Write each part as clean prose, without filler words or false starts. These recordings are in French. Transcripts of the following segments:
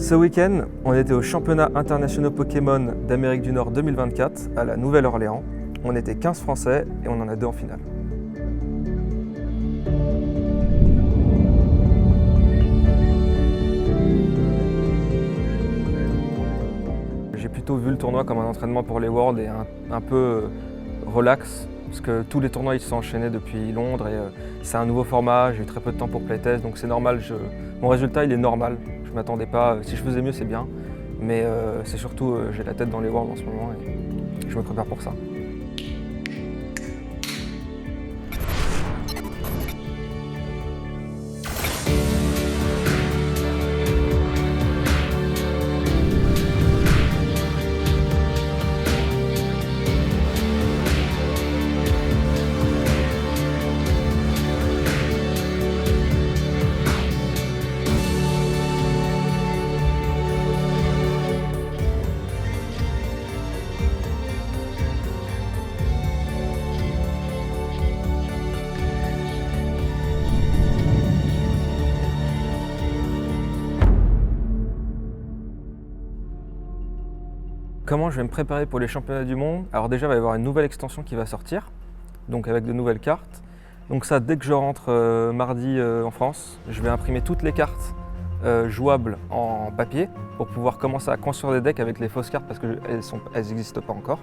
Ce week-end, on était aux championnats internationaux Pokémon d'Amérique du Nord 2024 à la Nouvelle-Orléans. On était 15 Français et on en a 2 en finale. J'ai plutôt vu le tournoi comme un entraînement pour les Worlds et un peu relax, parce que tous les tournois ils se sont enchaînés depuis Londres et c'est un nouveau format, j'ai eu très peu de temps pour playtest, donc c'est normal, mon résultat il est normal. Je ne m'attendais pas, si je faisais mieux c'est bien, mais c'est surtout j'ai la tête dans les Worlds en ce moment et je me prépare pour ça. Comment je vais me préparer pour les championnats du monde? Alors déjà, il va y avoir une nouvelle extension qui va sortir, donc avec de nouvelles cartes. Donc ça, dès que je rentre mardi en France, je vais imprimer toutes les cartes jouables en papier pour pouvoir commencer à construire des decks avec les fausses cartes parce qu'elles n'existent pas encore.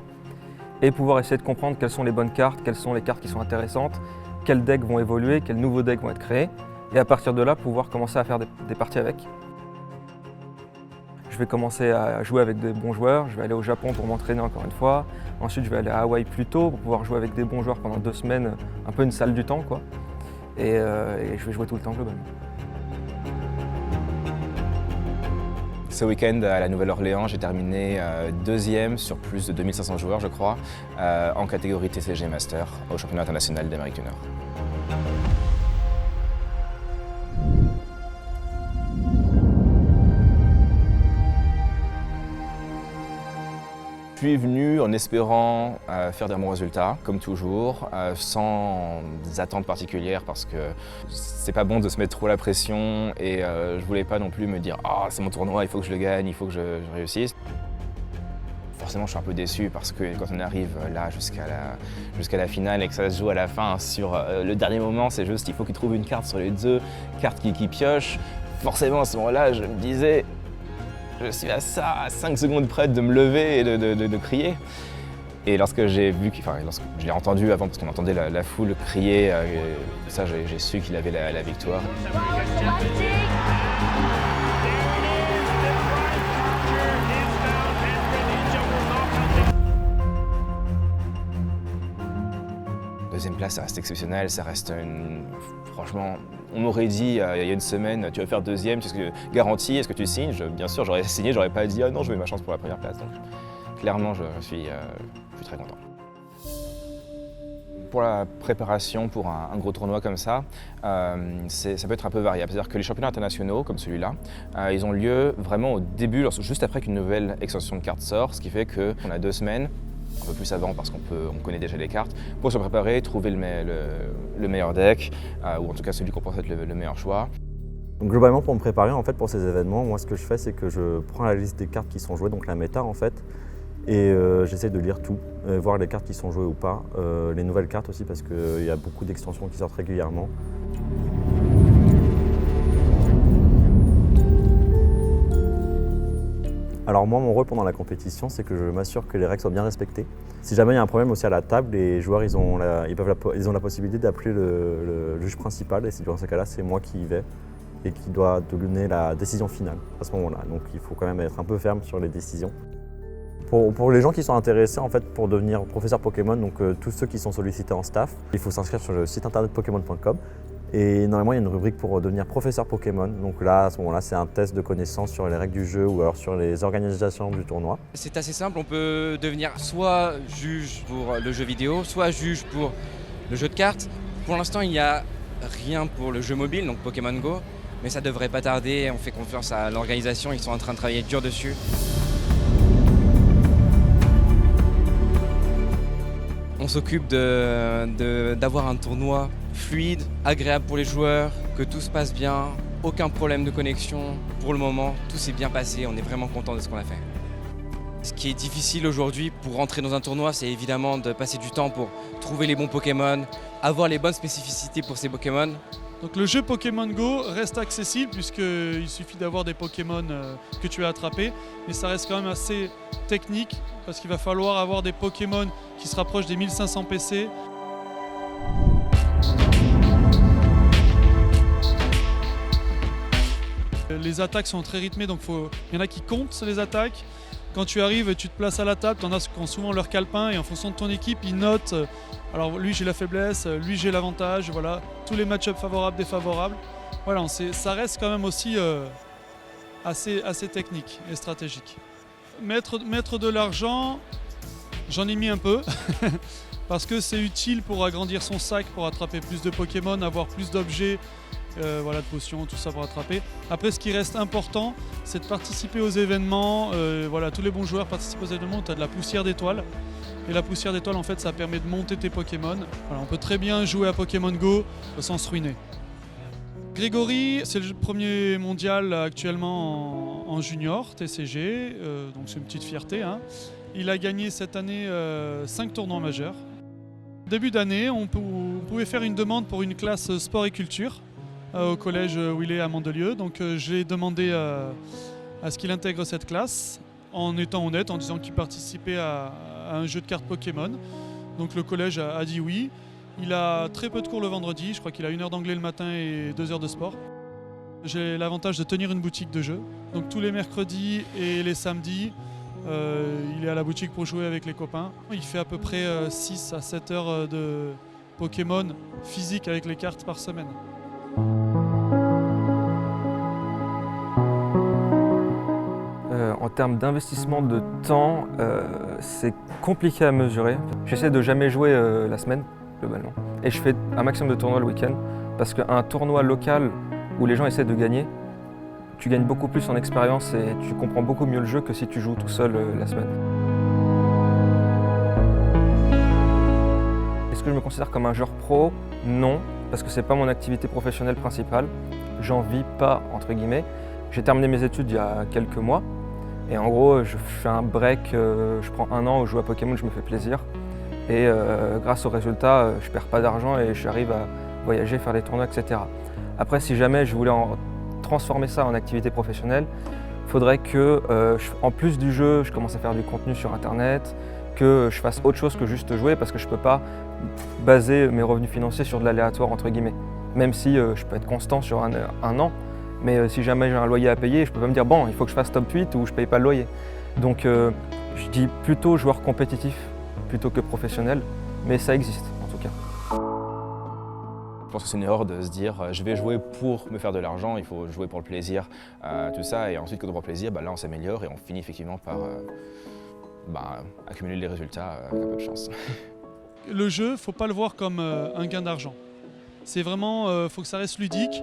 Et pouvoir essayer de comprendre quelles sont les bonnes cartes, quelles sont les cartes qui sont intéressantes, quels decks vont évoluer, quels nouveaux decks vont être créés. Et à partir de là, pouvoir commencer à faire des parties avec. Je vais commencer à jouer avec des bons joueurs, je vais aller au Japon pour m'entraîner encore une fois. Ensuite, je vais aller à Hawaï plus tôt pour pouvoir jouer avec des bons joueurs pendant 2 semaines, un peu une salle du temps, quoi. Et je vais jouer tout le temps globalement. Ce week-end à la Nouvelle-Orléans, j'ai terminé 2e sur plus de 2500 joueurs, je crois, en catégorie TCG Master au championnat international d'Amérique du Nord. Je suis venu en espérant faire des bons résultats, comme toujours, sans attentes particulières parce que c'est pas bon de se mettre trop la pression et je voulais pas non plus me dire « Ah, c'est mon tournoi, il faut que je le gagne, il faut que je réussisse ». Forcément, je suis un peu déçu parce que quand on arrive là jusqu'à la finale et que ça se joue à la fin sur le dernier moment, c'est juste il faut qu'il trouve une carte sur les 2 cartes qui piochent. Forcément, à ce moment-là, je me disais je suis à 5 secondes près de me lever et de crier. Et lorsque j'ai vu, lorsque je l'ai entendu avant, parce qu'on entendait la foule crier, ça j'ai su qu'il avait la victoire. Deuxième place, ça reste exceptionnel, ça reste franchement, on m'aurait dit il y a une semaine, tu vas faire 2e, est-ce que garanti, est-ce que tu signes? Bien sûr, j'aurais signé, j'aurais pas dit ah non, je veux ma chance pour la première place. Donc, clairement, je suis très content. Pour la préparation pour un gros tournoi comme ça, ça peut être un peu variable. C'est-à-dire que les championnats internationaux, comme celui-là, ils ont lieu vraiment au début, juste après qu'une nouvelle extension de cartes sort, ce qui fait qu'on a 2 semaines, un peu plus avant parce qu'on connaît déjà les cartes, pour se préparer, trouver le meilleur deck, ou en tout cas celui qu'on pense être le meilleur choix. Donc globalement, pour me préparer en fait, pour ces événements, moi ce que je fais c'est que je prends la liste des cartes qui sont jouées, donc la méta en fait, et j'essaie de lire tout, voir les cartes qui sont jouées ou pas, les nouvelles cartes aussi parce qu'il y a beaucoup d'extensions qui sortent régulièrement. Alors moi, mon rôle pendant la compétition, c'est que je m'assure que les règles soient bien respectées. Si jamais il y a un problème aussi à la table, les joueurs ils ont la possibilité d'appeler le juge principal, et dans ce cas-là, c'est moi qui y vais et qui doit donner la décision finale à ce moment-là. Donc il faut quand même être un peu ferme sur les décisions. Pour les gens qui sont intéressés en fait, pour devenir professeur Pokémon, donc tous ceux qui sont sollicités en staff, il faut s'inscrire sur le site internet Pokémon.com. Et normalement, il y a une rubrique pour devenir professeur Pokémon. Donc là, à ce moment-là, c'est un test de connaissance sur les règles du jeu ou alors sur les organisations du tournoi. C'est assez simple, on peut devenir soit juge pour le jeu vidéo, soit juge pour le jeu de cartes. Pour l'instant, il n'y a rien pour le jeu mobile, donc Pokémon Go, mais ça devrait pas tarder, on fait confiance à l'organisation, ils sont en train de travailler dur dessus. On s'occupe d'avoir un tournoi fluide, agréable pour les joueurs, que tout se passe bien, aucun problème de connexion pour le moment. Tout s'est bien passé, on est vraiment content de ce qu'on a fait. Ce qui est difficile aujourd'hui pour rentrer dans un tournoi, c'est évidemment de passer du temps pour trouver les bons Pokémon, avoir les bonnes spécificités pour ces Pokémon. Donc le jeu Pokémon Go reste accessible puisqu'il suffit d'avoir des Pokémon que tu as attrapés, mais ça reste quand même assez technique parce qu'il va falloir avoir des Pokémon qui se rapprochent des 1500 PC. Les attaques sont très rythmées, donc il y en a qui comptent les attaques. Quand tu arrives, tu te places à la table, tu en as qui ont souvent leur calepin et en fonction de ton équipe, ils notent. Alors lui j'ai la faiblesse, lui j'ai l'avantage, voilà, tous les match-ups favorables, défavorables. Voilà, ça reste quand même aussi assez technique et stratégique. Mettre de l'argent, j'en ai mis un peu, parce que c'est utile pour agrandir son sac, pour attraper plus de Pokémon, avoir plus d'objets. Voilà, de potions, tout ça pour attraper. Après, ce qui reste important, c'est de participer aux événements. Voilà, tous les bons joueurs participent aux événements où tu as de la poussière d'étoiles. Et la poussière d'étoiles, en fait, ça permet de monter tes Pokémon. Voilà, on peut très bien jouer à Pokémon Go sans se ruiner. Grégory, c'est le premier mondial actuellement en junior, TCG, donc c'est une petite fierté, hein. Il a gagné cette année 5 tournois majeurs. Début d'année, on pouvait faire une demande pour une classe sport et culture au collège où il est à Mandelieu. Donc j'ai demandé à ce qu'il intègre cette classe en étant honnête, en disant qu'il participait à un jeu de cartes Pokémon. Donc le collège a dit oui. Il a très peu de cours le vendredi, je crois qu'il a 1 heure d'anglais le matin et 2 heures de sport. J'ai l'avantage de tenir une boutique de jeux. Donc tous les mercredis et les samedis, il est à la boutique pour jouer avec les copains. Il fait à peu près 6 à 7 heures de Pokémon physique avec les cartes par semaine. En termes d'investissement de temps, c'est compliqué à mesurer. J'essaie de jamais jouer la semaine, globalement. Et je fais un maximum de tournois le week-end, parce qu'un tournoi local où les gens essaient de gagner, tu gagnes beaucoup plus en expérience et tu comprends beaucoup mieux le jeu que si tu joues tout seul la semaine. Est-ce que je me considère comme un joueur pro? Non, parce que c'est pas mon activité professionnelle principale. J'en vis pas, entre guillemets. J'ai terminé mes études il y a quelques mois. Et en gros, je fais un break, je prends 1 an où je joue à Pokémon, je me fais plaisir. Et grâce aux résultats, je perds pas d'argent et j'arrive à voyager, faire des tournois, etc. Après, si jamais je voulais transformer ça en activité professionnelle, il faudrait que, en plus du jeu, je commence à faire du contenu sur Internet, que je fasse autre chose que juste jouer, parce que je ne peux pas baser mes revenus financiers sur de l'aléatoire, entre guillemets. Même si je peux être constant sur un an, mais si jamais j'ai un loyer à payer, je peux pas me dire bon, il faut que je fasse top 8 ou je paye pas le loyer. Donc je dis plutôt joueur compétitif plutôt que professionnel, mais ça existe en tout cas. Je pense que c'est une erreur de se dire je vais jouer pour me faire de l'argent, il faut jouer pour le plaisir, tout ça, et ensuite quand on prend plaisir, là on s'améliore et on finit effectivement par accumuler les résultats avec un peu de chance. Le jeu, faut pas le voir comme un gain d'argent. C'est vraiment, faut que ça reste ludique.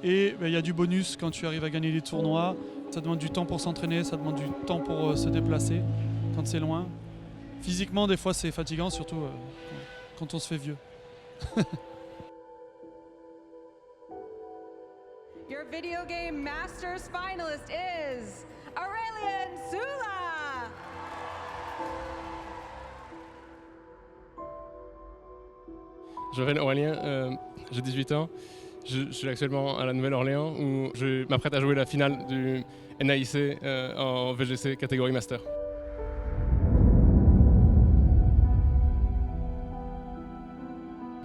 Et il y a du bonus quand tu arrives à gagner les tournois. Ça demande du temps pour s'entraîner, ça demande du temps pour se déplacer quand c'est loin. Physiquement, des fois, c'est fatigant, surtout quand on se fait vieux. Your video game Masters finalist is Aurélien Soula. Je m'appelle Aurélien, j'ai 18 ans. Je suis actuellement à la Nouvelle-Orléans où je m'apprête à jouer la finale du NAIC en VGC catégorie Master.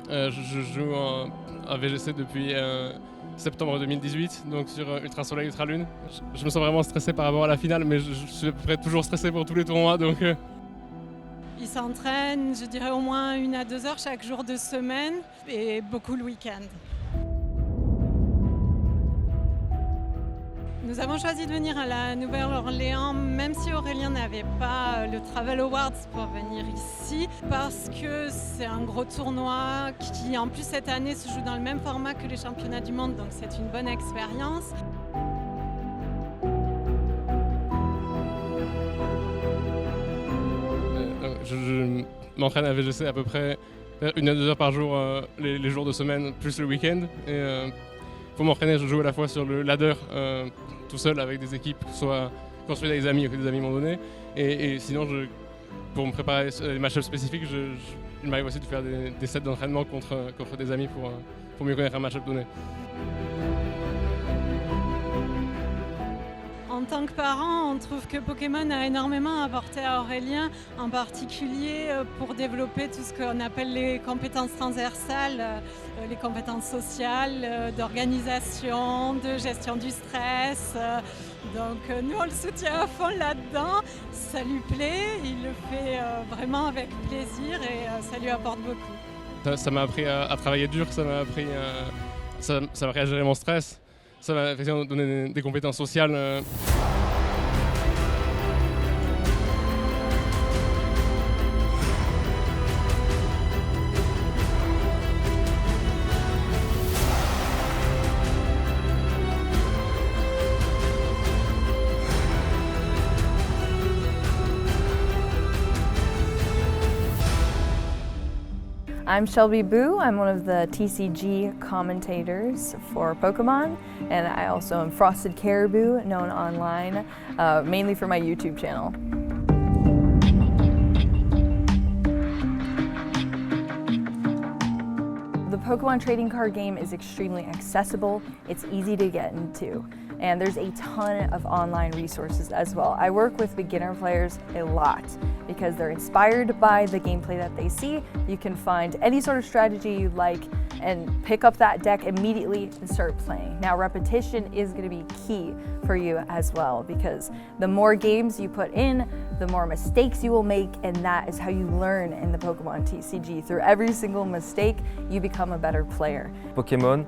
Je joue en VGC depuis septembre 2018, donc sur Ultra Soleil, Ultra Lune. Je me sens vraiment stressé par rapport à la finale, mais je suis à peu près toujours stressé pour tous les tournois. Donc, Il s'entraîne, je dirais au moins 1 à 2 heures chaque jour de semaine et beaucoup le week-end. Nous avons choisi de venir à la Nouvelle-Orléans, même si Aurélien n'avait pas le Travel Awards pour venir ici, parce que c'est un gros tournoi qui, en plus, cette année se joue dans le même format que les championnats du monde, donc c'est une bonne expérience. Je m'entraîne à VGC à peu près 1 à 2 heures par jour les jours de semaine, plus le week-end. Il pour m'entraîner, je joue à la fois sur le ladder tout seul avec des équipes, soit quand je suis avec des amis ou que des amis m'ont donné. Et sinon, pour me préparer les match-ups spécifiques, il m'arrive aussi de faire des sets d'entraînement contre des amis pour mieux connaître un match-up donné. En tant que parent, on trouve que Pokémon a énormément apporté à Aurélien, en particulier pour développer tout ce qu'on appelle les compétences transversales, les compétences sociales, d'organisation, de gestion du stress. Donc nous, on le soutient à fond là-dedans. Ça lui plaît, il le fait vraiment avec plaisir et ça lui apporte beaucoup. Ça m'a appris à travailler dur, ça m'a appris à gérer mon stress. Ça m'a effectivement donné des compétences sociales. I'm Shelby Boo. I'm one of the TCG commentators for Pokemon, and I also am Frosted Caribou, known online mainly for my YouTube channel. The Pokemon trading card game is extremely accessible, it's easy to get into, and there's a ton of online resources as well. I work with beginner players a lot because they're inspired by the gameplay that they see. You can find any sort of strategy you like and pick up that deck immediately and start playing. Now, repetition is going to be key for you as well because the more games you put in, the more mistakes you will make, and that is how you learn in the Pokemon TCG. Through every single mistake, you become a better player. Pokémon,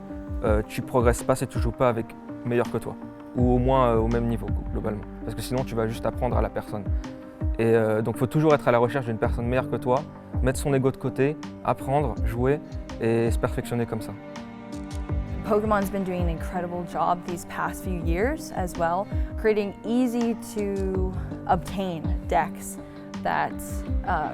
tu progresses pas si tu joues pas avec meilleur que toi, ou au moins au même niveau globalement, parce que sinon tu vas juste apprendre à la personne. Et donc il faut toujours être à la recherche d'une personne meilleure que toi, mettre son ego de côté, apprendre, jouer et se perfectionner comme ça. Pokemon's been doing an incredible job these past few years as well, creating easy to obtain decks that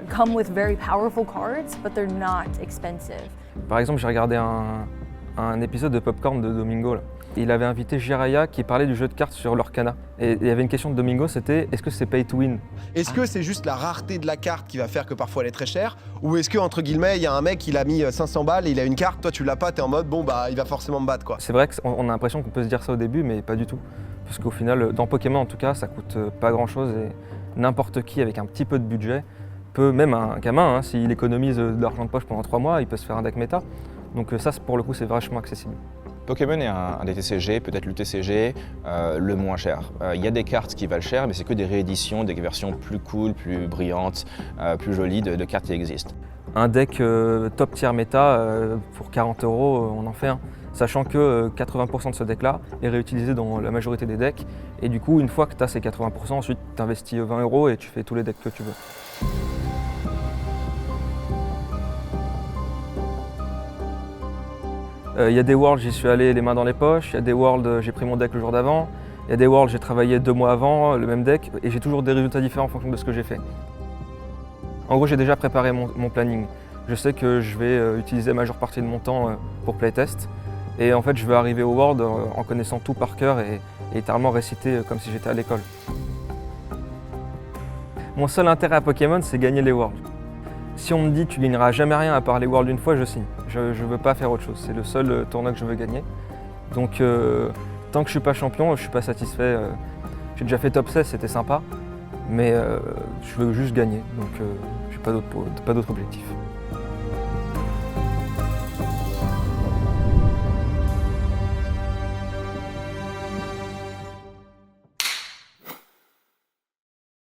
come with very powerful cards, but they're not expensive. Par exemple, j'ai regardé un épisode de Popcorn de Domingo là. Il avait invité Jiraiya qui parlait du jeu de cartes sur l'Orcana. Et il y avait une question de Domingo, c'était est-ce que c'est pay to win? Est-ce que c'est juste la rareté de la carte qui va faire que parfois elle est très chère? Ou est-ce que, entre guillemets, il y a un mec, il a mis 500 balles et il a une carte, toi tu l'as pas, t'es en mode bon bah il va forcément me battre quoi. C'est vrai qu'on a l'impression qu'on peut se dire ça au début, mais pas du tout. Parce qu'au final, dans Pokémon en tout cas, ça coûte pas grand chose et n'importe qui avec un petit peu de budget peut, même un gamin, hein, s'il économise de l'argent de poche pendant 3 mois, il peut se faire un deck méta. Donc ça, pour le coup, c'est vachement accessible. Pokémon est un des TCG, peut-être le TCG le moins cher. Il y a des cartes qui valent cher, mais c'est que des rééditions, des versions plus cool, plus brillantes, plus jolies de cartes qui existent. Un deck top tier méta, pour 40 €, on en fait un. Sachant que 80% de ce deck-là est réutilisé dans la majorité des decks. Et du coup, une fois que tu as ces 80%, ensuite tu investis 20 € et tu fais tous les decks que tu veux. Il y a des Worlds, j'y suis allé les mains dans les poches. Il y a des Worlds, j'ai pris mon deck le jour d'avant. Il y a des Worlds, j'ai travaillé 2 mois avant, le même deck. Et j'ai toujours des résultats différents en fonction de ce que j'ai fait. En gros, j'ai déjà préparé mon planning. Je sais que je vais utiliser la majeure partie de mon temps pour playtest. Et en fait, je vais arriver au World en connaissant tout par cœur et littéralement réciter comme si j'étais à l'école. Mon seul intérêt à Pokémon, c'est gagner les Worlds. Si on me dit tu gagneras jamais rien à part les Worlds une fois, je signe. Je ne veux pas faire autre chose. C'est le seul tournoi que je veux gagner. Donc tant que je ne suis pas champion, je ne suis pas satisfait. J'ai déjà fait top 16, c'était sympa. Mais je veux juste gagner. Donc je n'ai pas d'autre objectif.